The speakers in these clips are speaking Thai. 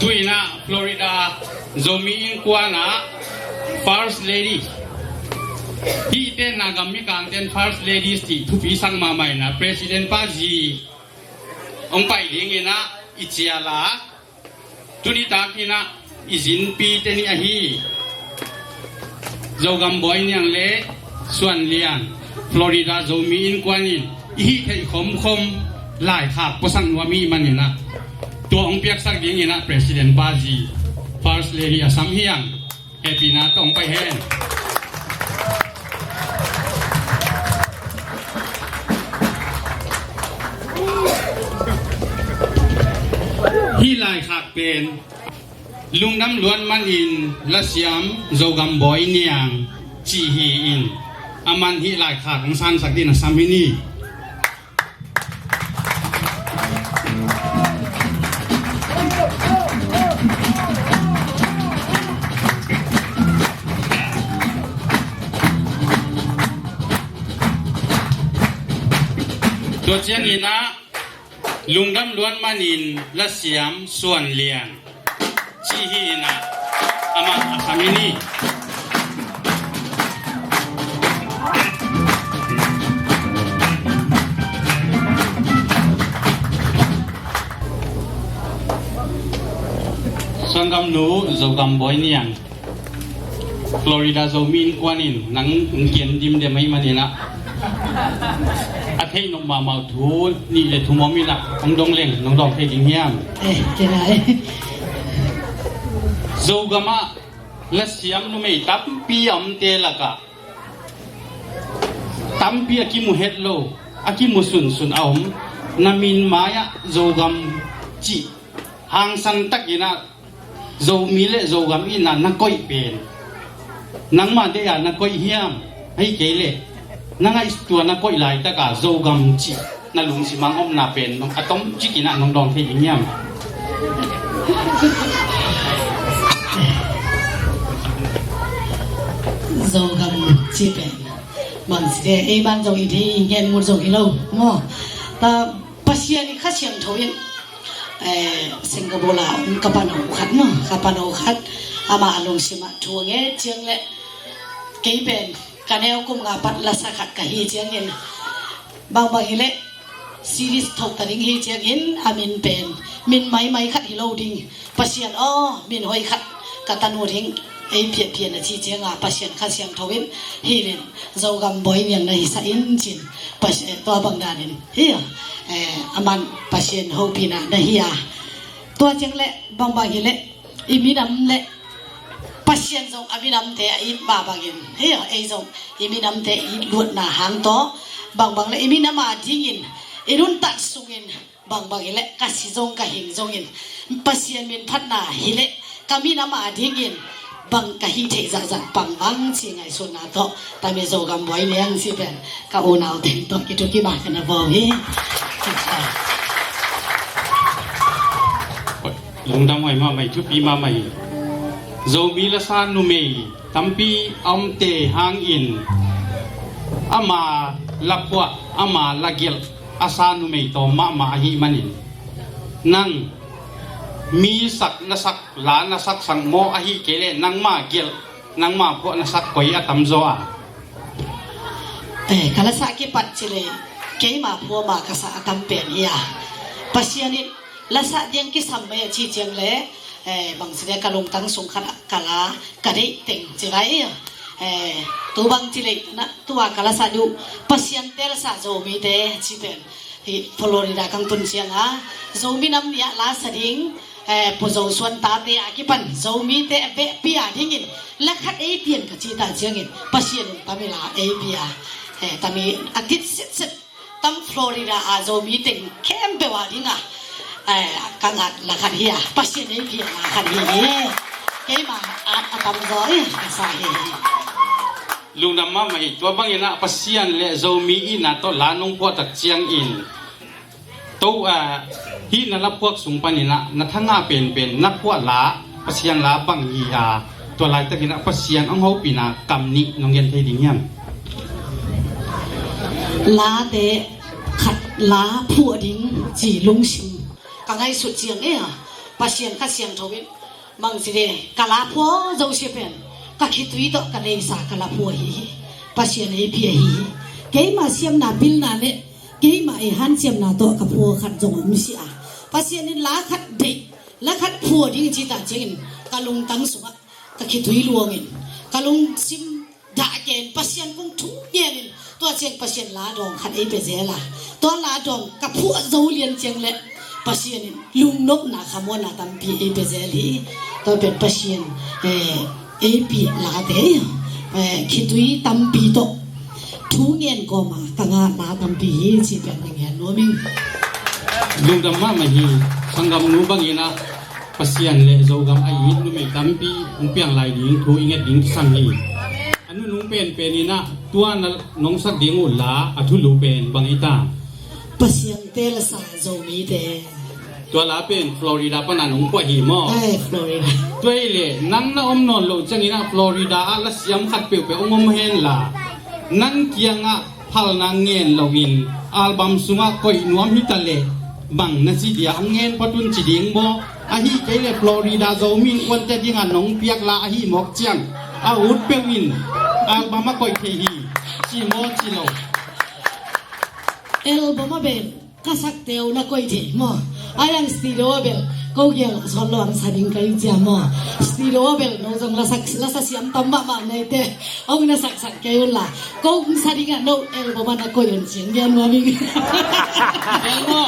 tuwi na Florida zomi in kwa na first lady hi te nagami kang ten first lady ti thupi sang mamai na president pa ji ong pai ding ina ichiala tuni ta kina izin pi te ni ahi zogam boy niang le suan lian Florida zomi in kwanin hi thei khom khom lai khak posang wami manina to ong piak sak ding ina president pa ji first lady asam hiang happy na tong pai hen hi lai khak pen lung nam luan man in la siam zogam boy niang chi hi in aman hi lai khak ng san sak din asam hiniตัวเชียงอินะลุงดำล้วนมานินละเสียมส่วนเลียนชีฮีนะอามาอาคามินีสังกัมนูโจกัมบอยเนียงฟลอริดาโจมินกวานินนังเกียนดิมเดไม่มานี่นะอาเทนงมาเมาทูนี่เลยทุ่มมีละน้องดงเล่งน้องดองเทจิงเฮียมจะไหนโจกามะและเสียมนุ่มไม่ตับปีอมเตละกะตัมปีอากิมุเฮดโลอากิมุสุนเอามนามินมายะโจกัมจีหางสังตักยินะโจมีเลโจกัมอินะนักก้อยเป็นนังมาเดียนักก้อยเฮียมให้เกเลนังไอตัวนักก้อยไหลตะกะโจกัมจีนาลุงสิมังอมนาเป็นน้องอะตอมจิกินะน้องดองเทยิงเฮียมโจกันจีเป็นมันสิเดไอ้บ้านโจอีที่เงินมุดโจอีโลมั่วแต่ปัจจัยนี้ข้าเชียงทวินสิงคโปร์ลาวกับปานเอาขัดเนาะกับปานเอาขัดอามาลงสิมาทัวเงี้ยเจียงเละเกี่ยเป็นการแนวกุมกับปัดละสักขัดกับฮีเจียงเงินบางฮิเละซีรีส์ทกตะลิงฮีเจียงเงินอามินเป็นมินไม่ขัดฮิโลดิงปัจจัยมินหอยขัดกับตันหัวทิ้งไอ้เพียนะที่เจียงปัจจัยข้าเชียงทวินฮีเล่นโจกัมบอยเนี่ยในสายอินจินปัจจัยตัวบางดานินเฮียอามันปัจจัยฮูปีนะในเฮียตัวเจียงเละบางฮิเละอีมีน้ำเละปัจจัยจงอามีน้ำเตะอีบาบากินเฮียไอ้จงอีมีน้ำเตะอีล้วนหน้าหางโตบางเละอีมีน้ำมาทิ้งอินอีรุ่นตัดสุงินบางฮิเละกัสิจงกะหิงจงอินปัจจัยมินพัฒนาฮิเละกามีน้ำมาทิ้งอินบางกะหิเทจัดปังวังเชียงไงส่วนนาโตแต่เมโซกัมบอยเลี้ยงสิเป็นกะโอนเอาเต็มตัวกิจุกิบากันนะบอกเฮ้ลุงดำไว้มาใหม่ชุบปีมาใหม่โจมีละซานุเมย์ตัมปีอมเตหางอินอามาลักวะอามาลักเกลอาซานุเมย์โตมาหิมันินนั่งมีสักนัสักลานัสักสังโมอหิเกเลนังมาเกลนังมาพวกนัสักกอยอาตัมโซอากาลสักกิปัจเจเลเกยมาพัวมากษัตริย์ตัมเปียนเฮียปัจเจียนิละสักยังกิสัมเมชีเจียงเล่บางสิ่งกะลงตั้งสงขลากะลากะดิเต็งเจไรตัวบางทีเลยนะตัวกาลสักดูปัจเจียนเตลสักโจมีเตชีเป็นที่ฟลอริดากังตุนเชียงอ่ะโจมีน้ำยาลาสดิงผู้โจส่วนตาเตะกิปันโจมีเตะเบะปีอาทิ้งอินและคัดเอเปียนกับจีตาเชียงอินปัจเจียนตามิลาเอเปียตามีอาทิตย์สิบตั้งฟลอริดาอาโจมีเต็งเข้มเปวาดิ้งอ่ะกังอัดละคันเฮียปัจเจียนเอเปียละคันเฮียเกมาอาตามจอยกษาเฮลุงดำมาใหม่ตัวบางอย่างนะปัจเจียนและโจมีอินะตัวลานุงพวกตักเชียงอินตัวฮีนั่นละพวกสุงปนินะนัทงาเป็นนักพวกลาปัจเจียนลาบางยีตัวลายตะกินะปัจเจียนอังเขาปีนะกำนิน้องเย็นเทดิ่งเงี้ยลาเตะขัดลาผัวดิ้งจีลุงชิมกังไงสุดเจียงเนี่ย pasien khát xiang thâu bên mang gì đây cả lá phô dâu xếp bên các khi tùy đó cả đây sa cả lá phô hi pasien ấy bia hi cái mà xiêm na bil na nè cái mà han xiêm na to cả phô khát dòng âm xia pasien nên lá khát đầy lá khát phô đi chỉ ta chén cả lung tăng xuống các khi tùy luồng in cả lung sim đã kén pasien cũng thúng nhẹ inตัวเชียงปัสเซียนลาดองขัดไอเปเซล่ะตัวลาดองกับผู้เจ้าเลียนเชียงเละปัสเซียนลุงนกนาขมวนาตัมปีไอเปเซลีตัวเป็นปัสเซียนไอปีลาเดยคิดวีตัมปีโตทุเงียนก็มาตั้งนาตัมปีจีเป็นอย่างเงี้ยนัวมิงลุงดำมาไม่ฮีสังกำนูบางยีนะปัสเซียนเละโจกำไอยินนูไม่ตัมปีอุ้งเปียงลายดิ้งทูอิงเงดิ้งสังฮีอันนู้นนุ่งเป็นนี่นะตัวนั้นน้องสักดิ้งอุลาอัทุลูเป็นบางอีตาปัสเซียนเตลสาโจมีเตตัวลาเป็นฟลอริดาปนันนุ่งกว่าหิมะฟลอริดาตัวเล่นั่งน่ะอมนอนลงจังอีนะฟลอริดาอัลลัสยามขัดเปียวไปองมเห็นล่ะนั่งเกียงอ่ะพัลนางเงินลวินอัลบั้มสุงะคอยนวมฮิตาเลบังนั่นสิเดียอังเงินปัตุนจีดิงบ่อาฮีเกเลฟลอริดาโจมินควันจะดิ้งอ่ะน้องเปียกลาอาฮีหมอกเจียงอาอุดเปวินอัลบั้มคอยเฮีจีโมจีโลเอลบัมเบลก็สักเดียวนักอยที่มั่วอายังสตีโรเบลก็ยังสอนหลวงสาดิงกันจ้ามั่วสตีโรเบลน้องจงละสักเสียมตั้มบ้ามาในเตะเอาเงินสักแก้วละก็สาดิงอ่ะน้องเอลบัมนักอยนเสียงเดียวมั่วมิงเอลมั่ว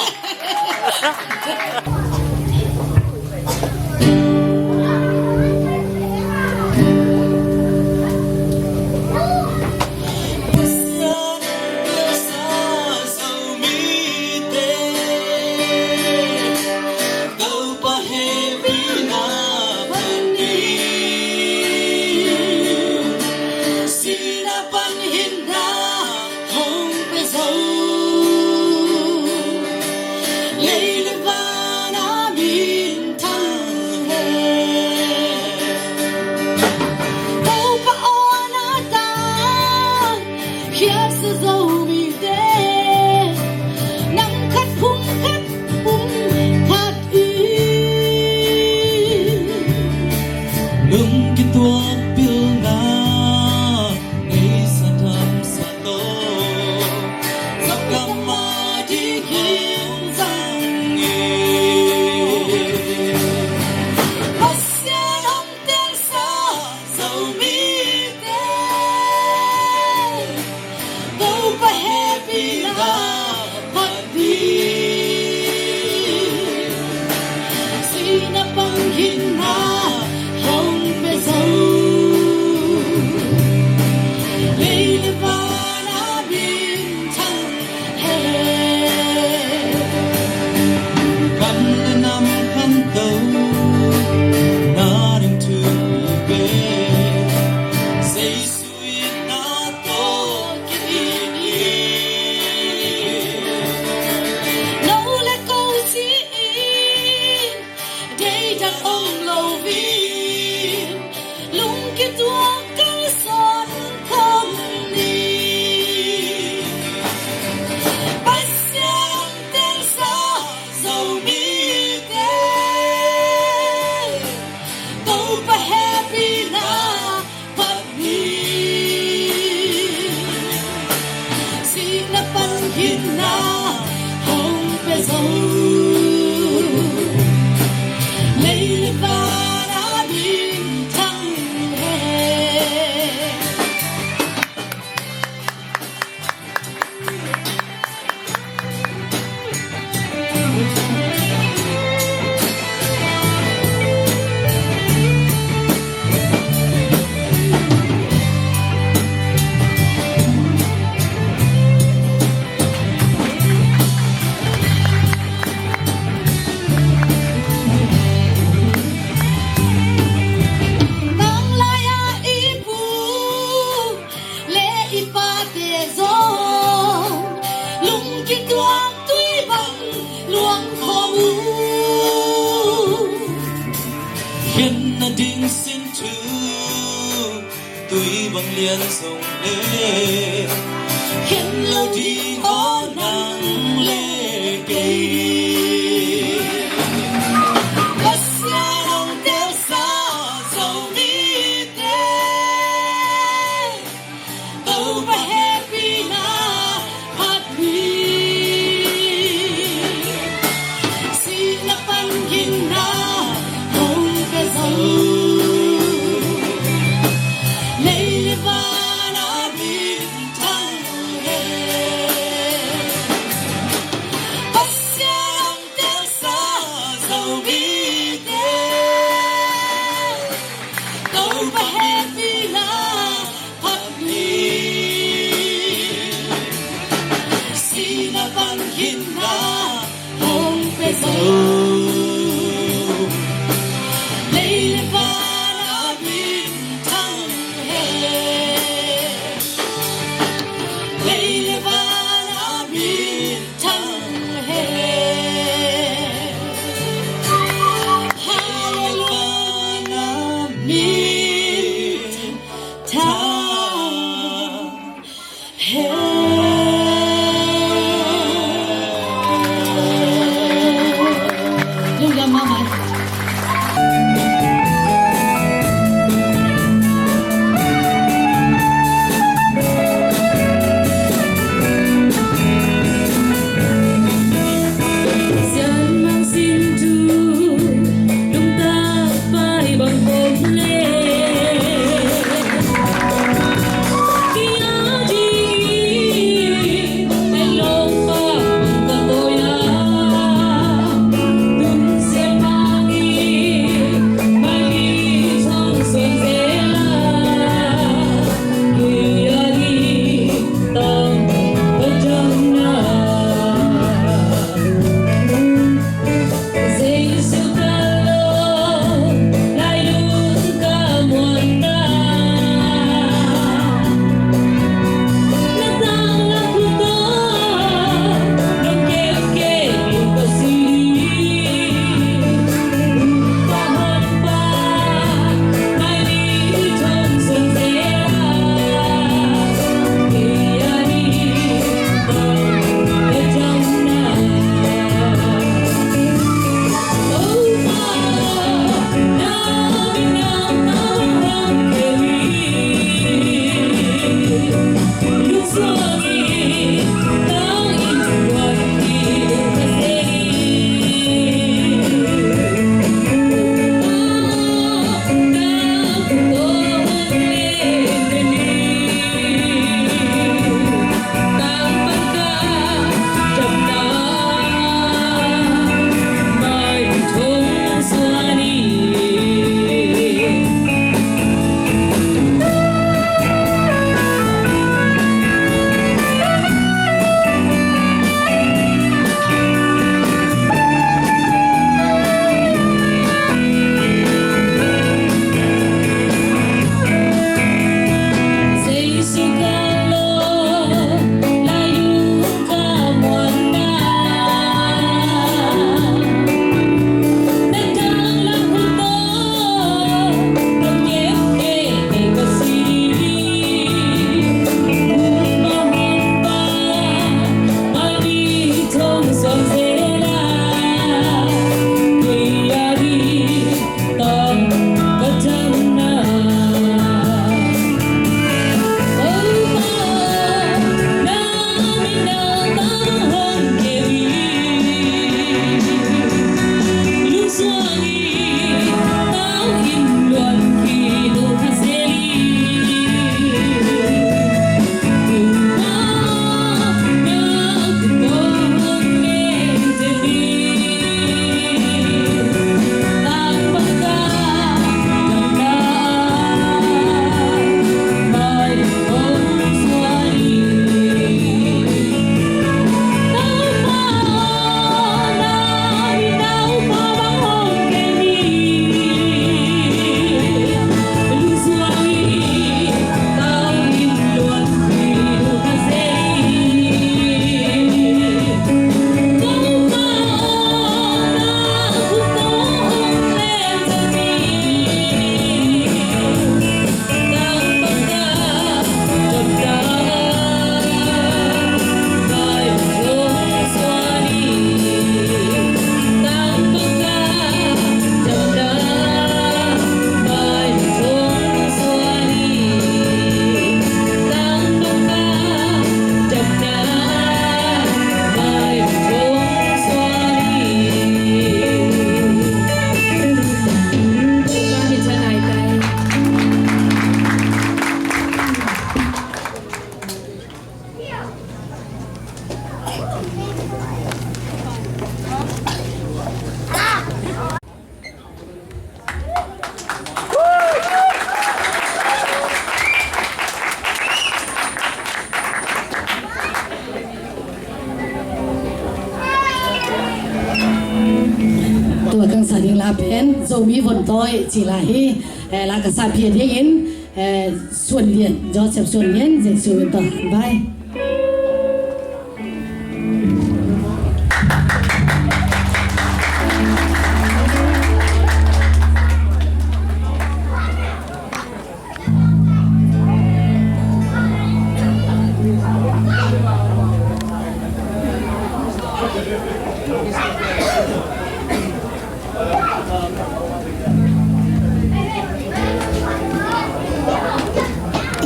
tuy bằng liên sông đê khiến lâu thì có nắng lệ kỳ hangina hong peso Leile bana bintang he Leile bana bintang he Hallelujah bintang he mà căng sản đình là bên dầu mi vốn tôi chỉ là hi là cái sản phiền thế in xuân điện do xem xuân điện dạy xuân điện tỏ hẳn vai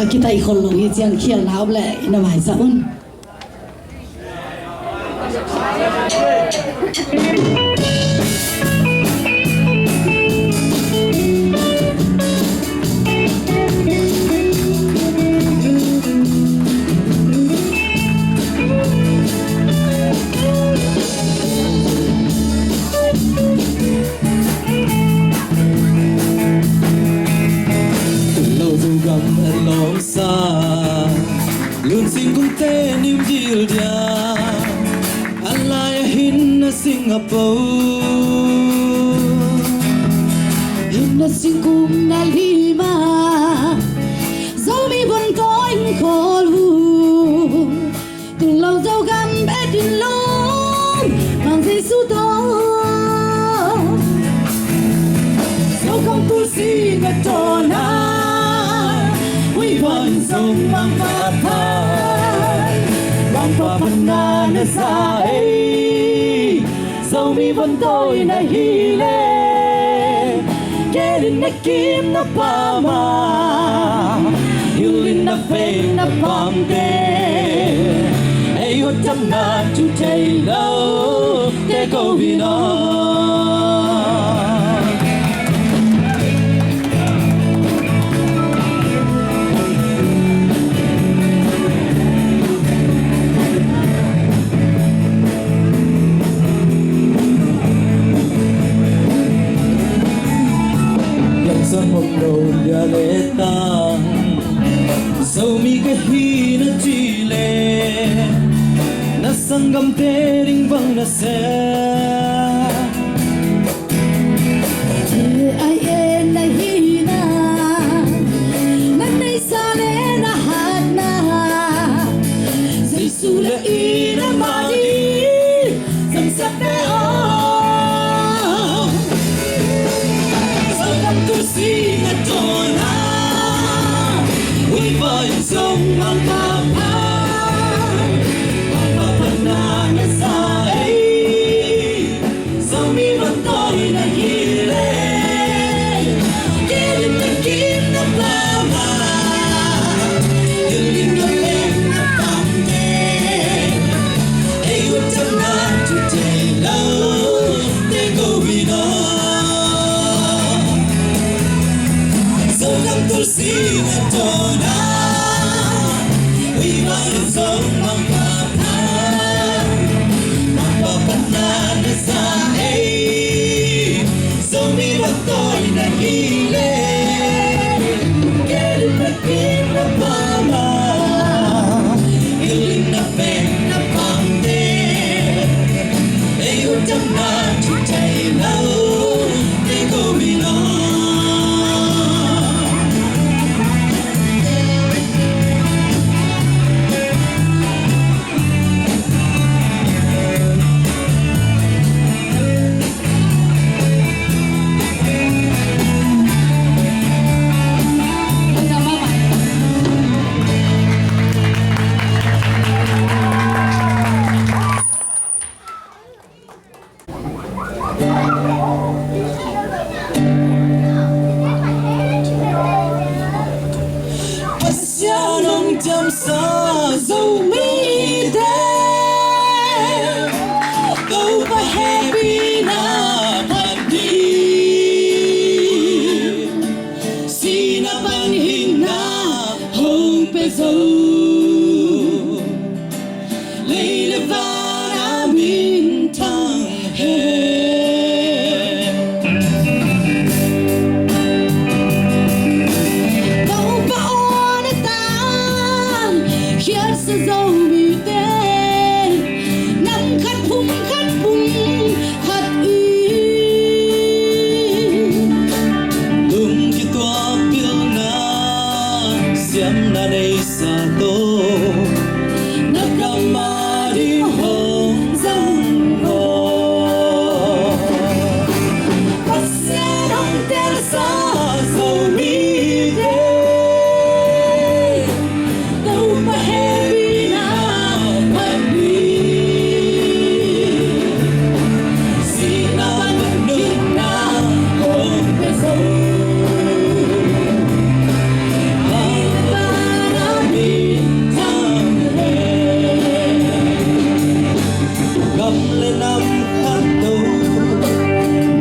kita ikon long hi chiang khial nau ble ina mai saun luôn xin cũng thế New Zealand alai hin na Singapore hin na singkum na lima dấu mi vốn tôi khổ lu từ lâu dấu găm bé tin lom bằng giây su to dấu không tu si ngất tròn vẫn sống mang phát thai bằng phá phần na nơi xa ấy dẫu mi vẫn tôi na hi lê kê đến na kim na pa ma yêu linh na phê na pam tê ấy hốt trăm na chú chạy lâu để câu vì nó sang một đầu dia lệ tang dẫu mi cái hi na chi lệ na sang gam te ring vang na se ai en na hi na nay sa le na hat na Giêsu là y na ma đi dầm sắp bé tu si na tona we vai song mang pa pa na na sa ei so mi vẫn tôi na hi le ke na kim na pa ma you na le na pam te ei u cham na tu te lo te go vi no tu si na tona we vai song mang pa na na sa ei so mi va tôi na hi le ke na kim na pa ma il na pe na pam te ei u cham na chu chai lâu te go mi no năm lên năm khác đâu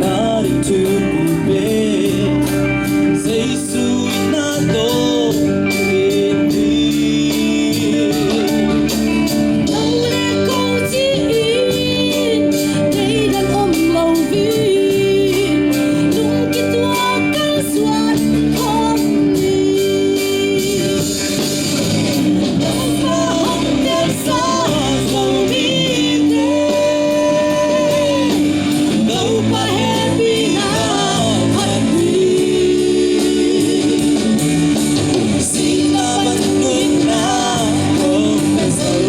na đi chưa cùng bên Giêsu na tô in đi đâu để câu chỉ in đây đang ôm lâu viên lung kia tua căng xoan không đi đâu có học tiếp sao dầu đi đâu có happy nào thật xin là bạn nguyên na không phải giàu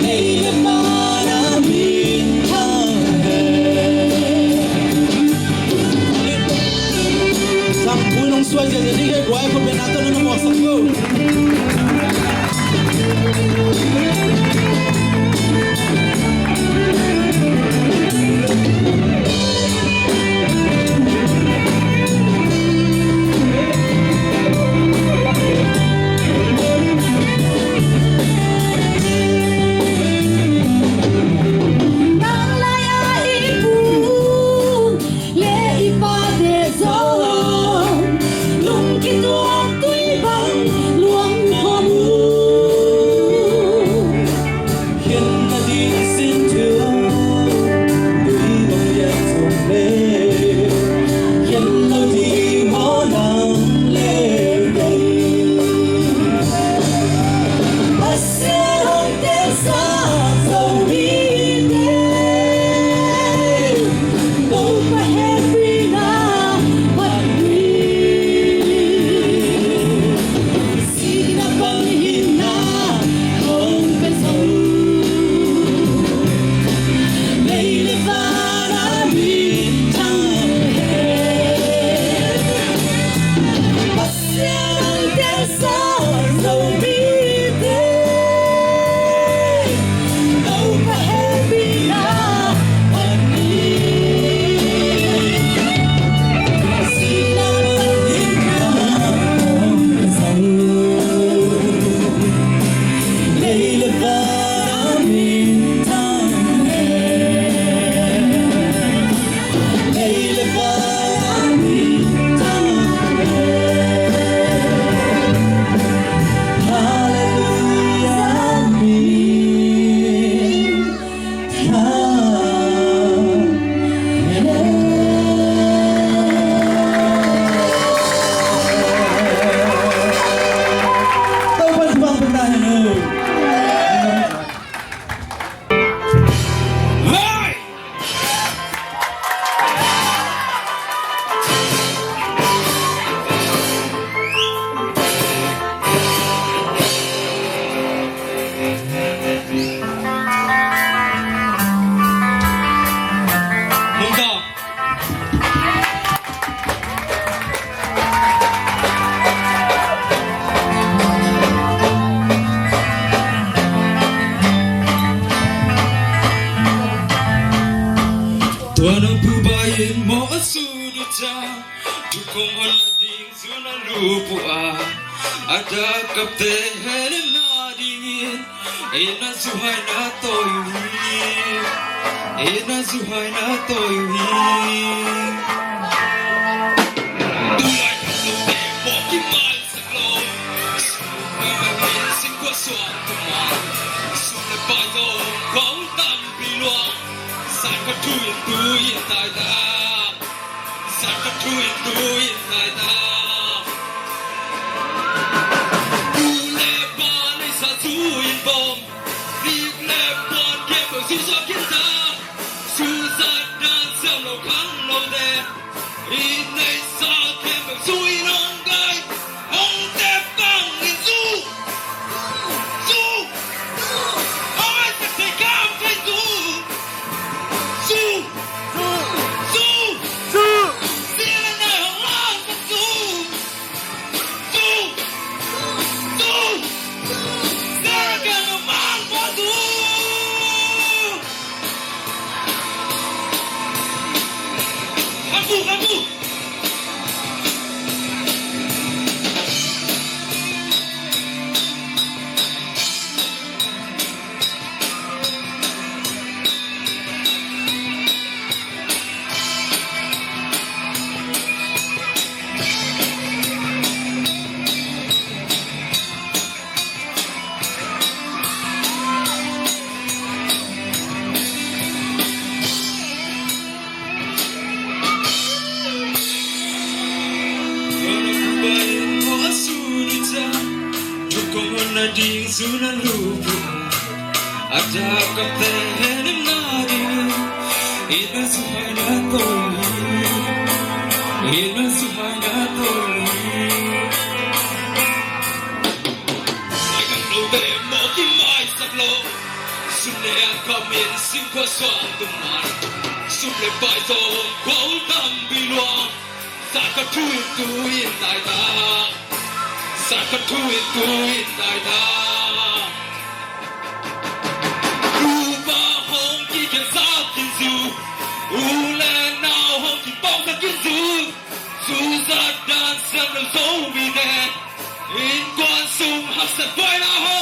đây là mà đã mình thang Sam cúi nông xuôi giờ đi cái quái không biết nào tôi nó mò sập vô nang lai ai pu le i pa de zo lung ki tua tui bang luang khom hiện là đi xin thương núi bóng đèn rồng lên hiện là đi ngõ nắng lên đây bác sẽ không thể xa dầu đi đây đâu có happy nào bất kỳ xin đã bằng hình na không phải giàu đây là ta đã bị thăng hết bác sẽ không thể xa dầu đi đây đâu có happy nào bất kỳ xin đã bằng hình na không phải giàu đây là và mình thang đây là và mình thang Hallelujah mình Tôi vẫn vang bên tai nữa. Hey! Mong đó. Tuana pubayin mo asunuta Dukong halading zuna lupua Ada kapte hele nadingin Ena zuhay na toyuhin Ena zuhay na toyuhin Tulay ka lupi mo kimal sa glow Sumagin singwa suat tuman Sunay bayong kong tambiluang Sai có thui tại ta Sai có thui tại ta U lê ba này sa thui bom Riêng lê bọn kia bởi dù do kiến ta Dù giật đàn xem lâu khăn lâu đê Ý này sa kia bởi dù ý nông gai Ông tép bằng nghìn du Du Ông ấy sẽ thấy cảm thấy du Du Du Du Xin là nơi hồng loan và Du Du Du Sẽ là kẻ hồng loan và Du Hãy phụ ding suna lupu aja kapten nadi ina suhana toli akan ube mo ki mai saklo sunne kamin sing ko swang tumar sunne bai so ko tam bilwa sakatui tu in dai da sakatui tu in dai da uba hong ki ke sa kin zu ule na hong ki pong ka kin zu zu za dan sa lo zo mi de in quan sung hap sa boy na ho